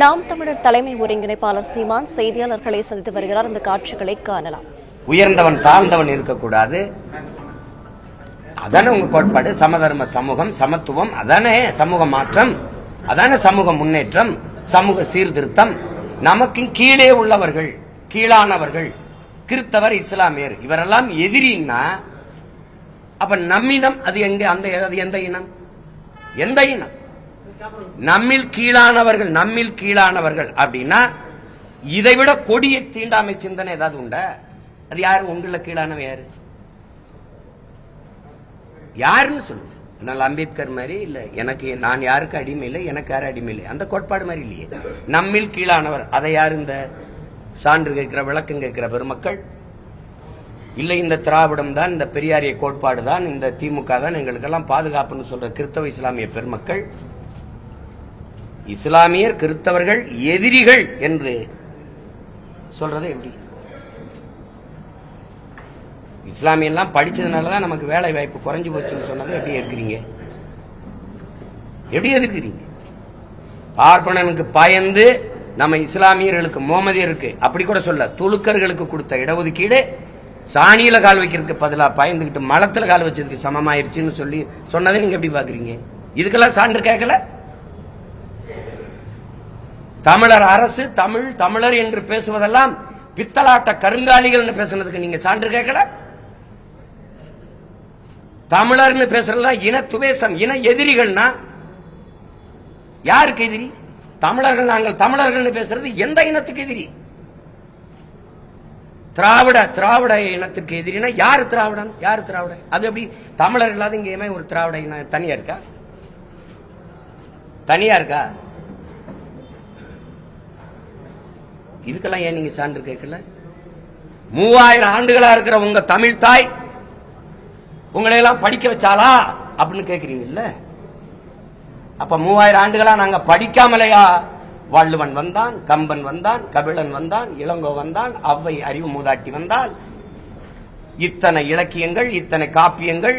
நாம் தமிழர் தலைமை ஒருங்கிணைப்பாளர் சீமான் செய்தியாளர்களை சந்தித்து வருகிறார். இந்த காட்சிகளை காணலாம். உயர்ந்தவன் தாழ்ந்தவன் இருக்கக்கூடாது, அதானே உங்க கோட்பாடு. சமதர்ம சமூகம், சமத்துவம், அதானே சமூக மாற்றம், அதானே சமூக முன்னேற்றம், சமூக சீர்திருத்தம். நமக்கு கீழே உள்ளவர்கள், கீழானவர்கள், கிறிஸ்தவர், இஸ்லாமியர், இவரெல்லாம் எதிரின்னா அப்ப நம்மிடம் அது எங்க? அந்த எந்த இனம்? எந்த இனம்? நம்மில் கீழானவர்கள், நம்மில் கீழானவர்கள் அப்படின்னா இதைவிட கொடிய தீண்டாமை சிந்தனை ஏதாவது உண்டா? அது யாரு? உங்கள கீழானவன் யாரு? யாருன்னு சொல்லுங்க. அதனால அம்பேத்கர் மாதிரி இல்ல, எனக்கு நான் யாருக்கு அடிமை இல்லை, எனக்கு யாரும் அடிமை இல்லை, அந்த கோட்பாடு மாதிரி இல்லையே. நம்மில் கீழானவர், அதை யாரு? இந்த சான்று கேட்கிற, விளக்கம் கேட்கிற பெருமக்கள் இல்லை, இந்த திராவிடம் தான், இந்த பெரியாரிய கோட்பாடு தான், இந்த திமுக தான் எங்களுக்கெல்லாம் பாதுகாப்புன்னு சொல்ற கிறிஸ்தவ இஸ்லாமிய பெருமக்கள், இஸ்லாமியர் கிறிஸ்தவர்கள் எதிரிகள் என்று சொல்றது எப்படி? இஸ்லாமியெல்லாம் படிச்சதுனாலதான் நமக்கு வேலை வாய்ப்பு குறைஞ்சு போச்சுன்னு சொன்னதை எப்படி எதிர்க்கிறீங்க? எப்படி எதிர்க்கிறீங்க? பார்ப்பனனுக்கு பயந்து நம்ம இஸ்லாமியர்களுக்கு, முகமதியருக்கு அப்படி கூட சொல்ல, துலுக்கர்களுக்கு கொடுத்த இடஒதுக்கீடு சாணியில கால் வைக்கிறதுக்கு பதிலா பயந்துகிட்டு மலத்துல கால் வச்சதுக்கு சமமாயிருச்சுன்னு சொல்லி சொன்னதை நீங்க எப்படி பாக்குறீங்க? இதுக்கெல்லாம் சான்று கேட்கல. தமிழர் அரசு, தமிழ், தமிழர் என்று பேசுவதெல்லாம் பித்தலாட்ட கருங்காலிகள் பேசுனதுக்கு நீங்க சான்று கேட்கல. தமிழர்னு பேசுறதுதான் இன துவேசம், இன எதிரிகள்னா யாருக்கு எதிரி? தமிழர்கள், நாங்கள் தமிழர்கள் பேசுறது எந்த இனத்துக்கு எதிரி? திராவிட இனத்துக்கு எதிரினா யாரு திராவிடன்? யாரு திராவிட? அது எப்படி தமிழர் இல்லாத இங்கேயுமே ஒரு திராவிட இனம் தனியா இருக்கா? தனியா இருக்கா? இதுக்கெல்லாம் ஏன் நீங்க சான்று கேட்கல? 3000 ஆண்டுகளா இருக்கிற உங்க தமிழ் தாய் உங்களை எல்லாம் படிக்க வச்சாலா அப்படின்னு கேக்குறீங்கல்ல? அப்ப 3000 ஆண்டுகளா நாங்க படிக்காமலையா? வள்ளுவன் வந்தான், கம்பன் வந்தான், கபிலன் வந்தான், இளங்கோ வந்தான், அவ்வை அறிவு மூதாட்டி வந்தால், இத்தனை இலக்கியங்கள், இத்தனை காப்பியங்கள்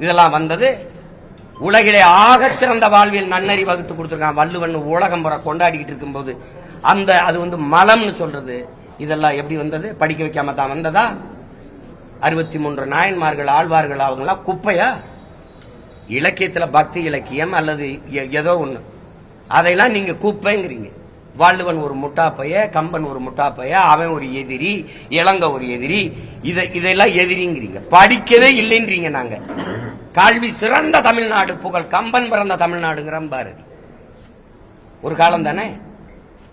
இதெல்லாம் வந்தது. உலகிலே ஆக சிறந்த வாழ்வியல் நன்னறி வகுத்து கொடுத்திருக்கான் வள்ளுவன். உலகம் முறை கொண்டாடிக்கிட்டு இருக்கும் போது அந்த அது மலம்னு சொல்றது, இதெல்லாம் எப்படி வந்தது? படிக்க வைக்காம தான் வந்ததா? 63 நாயன்மார்கள், ஆழ்வார்கள், அவங்களாம் குப்பையா? இலக்கியத்துல பக்தி இலக்கியம் அல்லது ஏதோ ஒண்ணு, அதையெல்லாம் நீங்க குப்பைங்கிறீங்க. வள்ளுவன் ஒரு முட்டாப்பைய, கம்பன் ஒரு முட்டாப்பைய, அவன் ஒரு எதிரி, இளங்க ஒரு எதிரி, இதெல்லாம் எதிரிங்கிறீங்க. படிக்கவே இல்லைன்றீங்க. நாங்க கல்வி சிறந்த தமிழ்நாடு, புகழ் கம்பன் பிறந்த தமிழ்நாடுங்கிற பாரதி ஒரு காலம் தானே.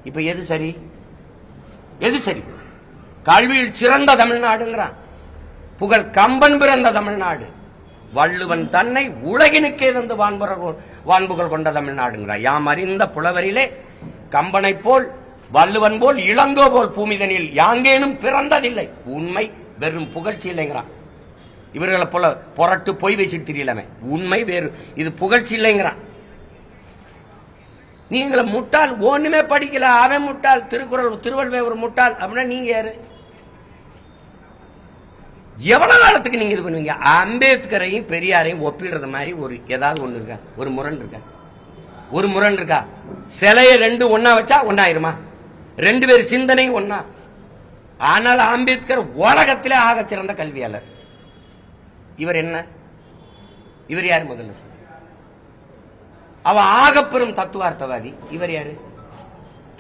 இப்ப எது சரி? எது சரி? கல்வியில் சிறந்த தமிழ்நாடுங்கிறான், புகழ் கம்பன் பிறந்த தமிழ்நாடு, வள்ளுவன் தன்னை உலகினுக்கே தந்து வான்புகள் கொண்ட தமிழ்நாடுங்கிறான். யாம் அறிந்த புலவரிலே கம்பனை போல், வள்ளுவன் போல், இளங்கோ போல் பூமிதனில் யாங்கேனும் பிறந்ததில்லை. உண்மை வெறும் புகழ்ச்சி இல்லைங்கிறான். இவர்களை போல புரட்டு பொய் வச்சுட்டு தெரியலமே, உண்மை வேறு, இது புகழ்ச்சி இல்லைங்கிறான். நீங்கள முட்டாள், ஒண்ணுமே படிக்கல, அவன் முட்டாள், திருக்குறள் திருவள்ளுவர் முட்டாள் அப்படின்னா நீங்க யாரு? எவ்வளவு காலத்துக்கு நீங்க இது பண்ணுவீங்க? அம்பேத்கரையும் பெரியாரையும் ஒப்பிடுறது மாதிரி ஒரு ஏதாவது ஒண்ணு இருக்கா? ஒரு முரண் இருக்கா? ஒரு முரண் இருக்கா? சிலைய ரெண்டு ஒன்னா வச்சா ஒன்னாயிருமா? ரெண்டு பேர் சிந்தனை ஒன்னா. ஆனால் அம்பேத்கர் உலகத்திலே ஆக சிறந்த கல்வியாளர். இவர் என்ன? இவர் யாரு? முதல்ல அவன் ஆகப்பெரும் தத்துவார்த்தவாதி. இவர் யாரு?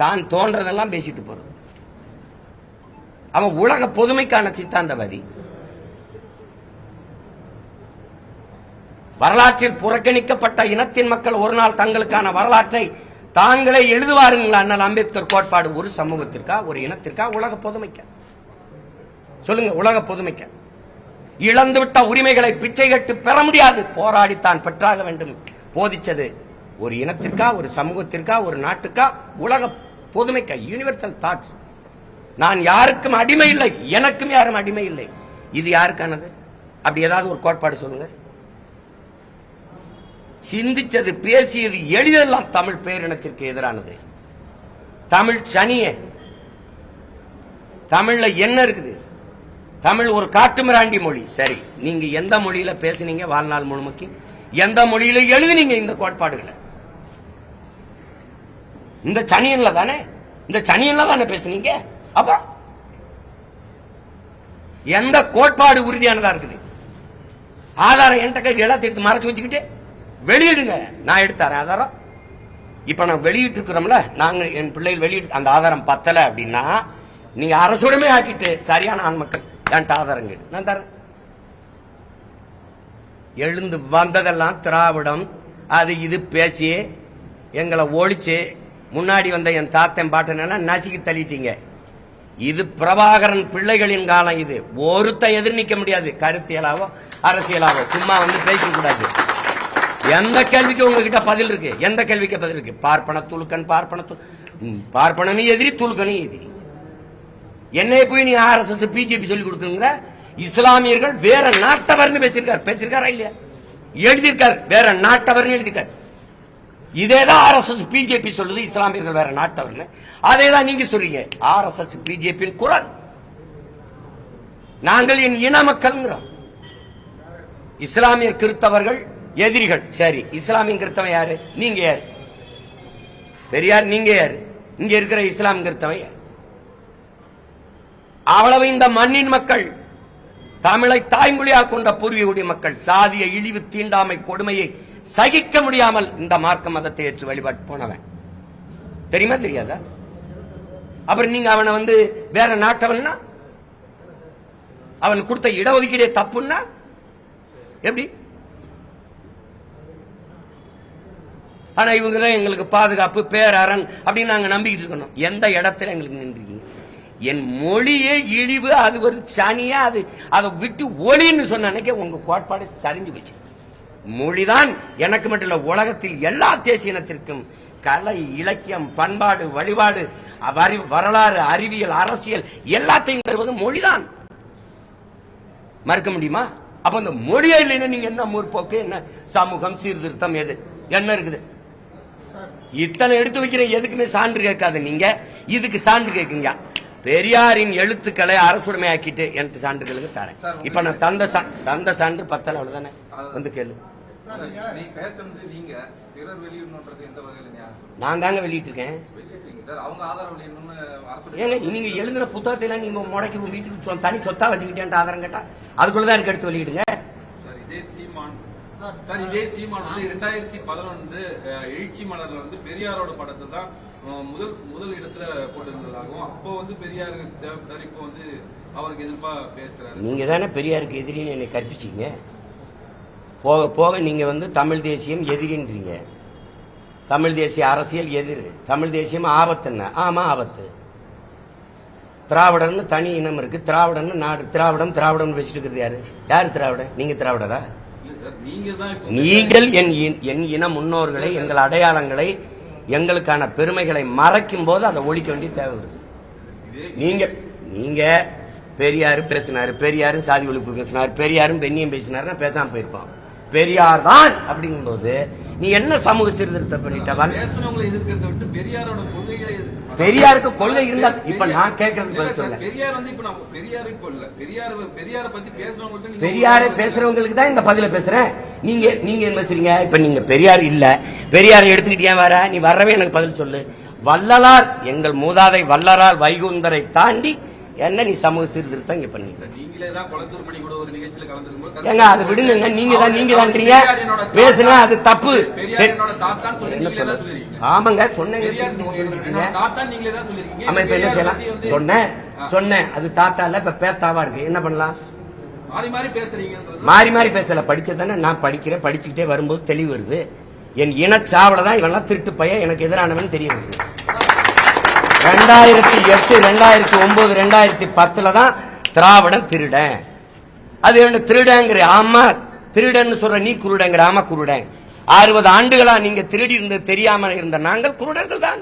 தான் தோன்றதெல்லாம் பேசிட்டு போறது. அவன் உலக பொதுமைக்கான சித்தாந்தவாதி. வரலாற்றில் புறக்கணிக்கப்பட்ட இனத்தின் மக்கள் ஒரு நாள் தங்களுக்கான வரலாற்றை தாங்களே எழுதுவாருங்களா? அண்ணல் அம்பேத்கர் கோட்பாடு ஒரு சமூகத்திற்கா, ஒரு இனத்திற்கா, உலக பொதுமைக்கா? சொல்லுங்க. உலக பொதுமைக்கா? இழந்துவிட்ட உரிமைகளை பிச்சை கட்டு பெற முடியாது, போராடித்தான் பெற்றாக வேண்டும் போதிச்சது ஒரு இனத்திற்கா, ஒரு சமூகத்திற்கா, ஒரு நாட்டுக்கா, உலக பொதுமைக்கா? Universal thoughts. நான் யாருக்கும் அடிமை இல்லை, எனக்கும் யாரும் அடிமை இல்லை. இது யாருக்கானது? அப்படி ஏதாவது ஒரு கோட்பாடு சொல்லுங்க. சிந்திச்சது, பேசியது, எளிதெல்லாம் தமிழ் பேரினத்திற்கு எதிரானது. தமிழ் சனிய. தமிழ்ல என்ன இருக்குது? தமிழ் ஒரு காட்டுமிராண்டி மொழி. சரி, நீங்க எந்த மொழியில பேசுனீங்க வாழ்நாள் முழுமைக்கு? எந்த மொழியில எழுதுனீங்க இந்த கோட்பாடுகளை? இந்த சனியன்ல தானே, இந்த சனியன்ல தானே பேசுனீங்க. அப்ப எந்த கோட்பாடு உறுதியானதா இருக்குது? ஆதாரம் என்கிட்ட கை எல்லாத்தையும் எடுத்து மறைச்சு வச்சுக்கிட்டு வெளியிடுங்க, நான் எடுத்தாரேன் ஆதாரம். இப்ப நான் வெளியிட்டு இருக்கிறோம்ல, நாங்க என் பிள்ளைகள் வெளியிட்டு அந்த ஆதாரம் பத்தல அப்படின்னா நீங்க அரசுடமே ஆக்கிட்டு சரியான ஆண் மக்கள் என்கிட்ட ஆதாரம் கேட்டு நான் தரேன். எழுந்து வந்ததெல்லாம் திராவிடம் அது இது பேசி எங்களை ஒழிச்சு முன்னாடி வந்த என் தாத்தன் பாட்டன் நசுக்கி தள்ளிட்டீங்க. இது பிரபாகரன் பிள்ளைகளின் காலம். இது ஒருத்த எதிர் நிக்க முடியாது, கருத்தியலாவோ அரசியலாவோ. சும்மா வந்து பேச கூடாது. எந்த கேள்விக்கு உங்ககிட்ட பதில் இருக்கு? எந்த கேள்விக்கு பதில் இருக்கு? பார்ப்பன துலுக்கன், பார்ப்பனனும் எதிரி, துலுக்கனும் எதிரி. என்னை போய் நீ RSS பிஜேபி சொல்லி கொடுக்குற? இஸ்லாமியர்கள் வேற நாட்டவர்னு பேசிருக்காரா இல்லையா? எழுதியிருக்காரு, வேற நாட்டவர்னு எழுதியிருக்காரு. இதேதான் RSS பிஜேபி சொல்லுது, இஸ்லாமியர்கள் வேற நாட்டவர்னு. அதேதான் நீங்க சொல்றீங்க. RSS பிஜேபியின் குரல். நாங்கள் என் இன மக்கள்ங்கிறோம். இஸ்லாமியர் கிறிஸ்தவர்கள் எதிரிகள். சரி, இஸ்லாமிய கிறிஸ்தவன் யாரு? நீங்க யாரு? பெரியார் நீங்க யாரு? இங்க இருக்கிற இஸ்லாம் கிறிஸ்தவன் யாரு? அவ்வளவு இந்த மண்ணின் மக்கள், தமிழை தாய்மொழியாக கொண்ட பூர்வீக மக்கள் சாதிய இழிவு, தீண்டாமை, கொடுமையை சகிக்க முடியாமல் இந்த மார்க்க மதத்தை ஏற்று வழிபாட்டு போனவன். தெரியுமா தெரியாதா? அப்புறம் நீங்க அவனை வந்து வேற நாட்டவன்னா, அவன் கொடுத்த இடஒதுக்கீடே தப்புன்னா எப்படி? ஆனா இவங்க தான் எங்களுக்கு பாதுகாப்பு, பேரரண் அப்படின்னு நாங்க நம்பிக்கிட்டு இருக்கணும். எந்த இடத்துல எங்களுக்கு நின்றுருக்கீங்க? என் மொழியே இழிவு, அது ஒரு சனியா, அது அதை விட்டு ஒளின்னு சொன்ன அன்னைக்கு உங்க கோட்பாடு தெரிஞ்சு போச்சு. மொழிதான் எனக்கு மட்டும் இல்ல, உலகத்தில் எல்லா தேசிய இனத்திற்கும் கலை, இலக்கியம், பண்பாடு, வழிபாடு, வரலாறு, அறிவியல், அரசியல் எல்லாத்தையும் தருவது மொழிதான். மறுக்க முடியுமா? அப்ப அந்த மொழியே இல்லைன்னா நீங்க என்ன முற்போக்கு, என்ன சமூகம், சீர்திருத்தம், எது என்ன இருக்குது? இத்தனை எடுத்து வைக்கிற எதுக்குமே சான்று கேட்காது. நீங்க இதுக்கு சான்று கேட்குங்க. பெரியாரின் எழுத்துக்களை அரசுடைமையாக்கிட்டு எனக்கு சான்றுகளுக்கு தரேன். இப்ப நான் தந்த சான்று பத்தல, அவ்வளவுதானே. வந்து கேளு. நான் தாங்க வெளியிட்டு இருக்கேன். ஏங்க நீங்க எழுதுற புத்தகத்தை எல்லாம் நீங்க முடக்கி வீட்டுக்கு தனி சொத்தா வச்சுக்கிட்டேன் ஆதாரம் கேட்டா அதுக்குள்ளதான் எனக்கு எடுத்து வெளியிடுங்க. சார், இதே சீமான் வந்து 2011 எழுச்சி மலர்ல வந்து பெரியாரோட படத்தை தான் முதல் இடத்துல போட்டிருந்ததாகவும், அப்போ வந்து பெரியார் இப்போ வந்து அவருக்கு எதிர்ப்பா பேசுறாரு. நீங்க தானே பெரியாருக்கு எதிரின்னு என்னை கற்பிச்சீங்க. போக போக நீங்க வந்து தமிழ் தேசியம் எதிரின்றீங்க. தமிழ் தேசிய அரசியல் எதிர், தமிழ் தேசியம் ஆபத்துன்னு. ஆமா ஆபத்து. திராவிடன்னு தனி இனம் இருக்கு, திராவிடன்னு நாடு. திராவிடம் பேசிட்டு இருக்கிறது யாரு? யாரு திராவிட? நீங்க திராவிடரா? நீங்கள் என் இன முன்னோர்களை, எங்கள் அடையாளங்களை, எங்களுக்கான பெருமைகளை மறைக்கும் போது அதை ஒழிக்க வேண்டிய தேவை வருது. நீங்க பெரியாரு பேசினாரு, பெரியாரும் சாதி ஒழிப்பு பேசினாரு, பெரியாரும் பெண்ணியம் பேசினாருன்னா பேசாம போயிருப்போம். பெரியார் தான் அப்படிங்கும் போது நீ என்ன சமூக சீர்திருத்தம் பண்ணிட்டவன்? பெரியாருக்கு கொள்கை இருந்தா இப்ப நான் கேட்கறது பதில் சொல்ல. பெரியாரை பேசுறவங்களுக்கு தான் இந்த பதில பேசுறேன். நீங்க என்ன வச்சிருக்கீங்க? இப்ப நீங்க பெரியார் இல்ல, பெரியாரை எடுத்துக்கிட்டே வர, நீ வர்றவே எனக்கு பதில் சொல்லு. வள்ளலார், எங்கள் மூதாதை வள்ளலார் வைகுந்தரை தாண்டி என்ன நீ சமூக சீர்திருத்தம் இங்க பண்ணிக்க? ஏங்க அது விடுங்க. நீங்க தான்றீங்க பேசுனா அது தப்பு. ஆமாங்க சொன்னேங்க. ஆமா இப்ப என்ன செய்யலாம்? சொன்னேன் அது தாத்தா இல்ல, இப்ப பேத்தாவா இருக்கு. என்ன பண்ணலாம்? மாறி மாறி பேசல. படிச்சதானே நான் படிக்கிறேன். படிச்சுக்கிட்டே வரும்போது தெளிவு வருது. என் இனச்சாவல தான் இவெல்லாம் திருட்டு பையன் எனக்கு எதிரானவன் தெரிய வருது. 2008, 2009, 2010 தான் திராவிடன் திருடன். அது என்ன திருடங்கிற? ஆமா திருடன் சொல்ற. நீ குருடங்கிற? ஆமா குருடன். 60 ஆண்டுகளா நீங்க திருடி இருந்து தெரியாம இருந்த நாங்கள் குருடர்கள் தான்.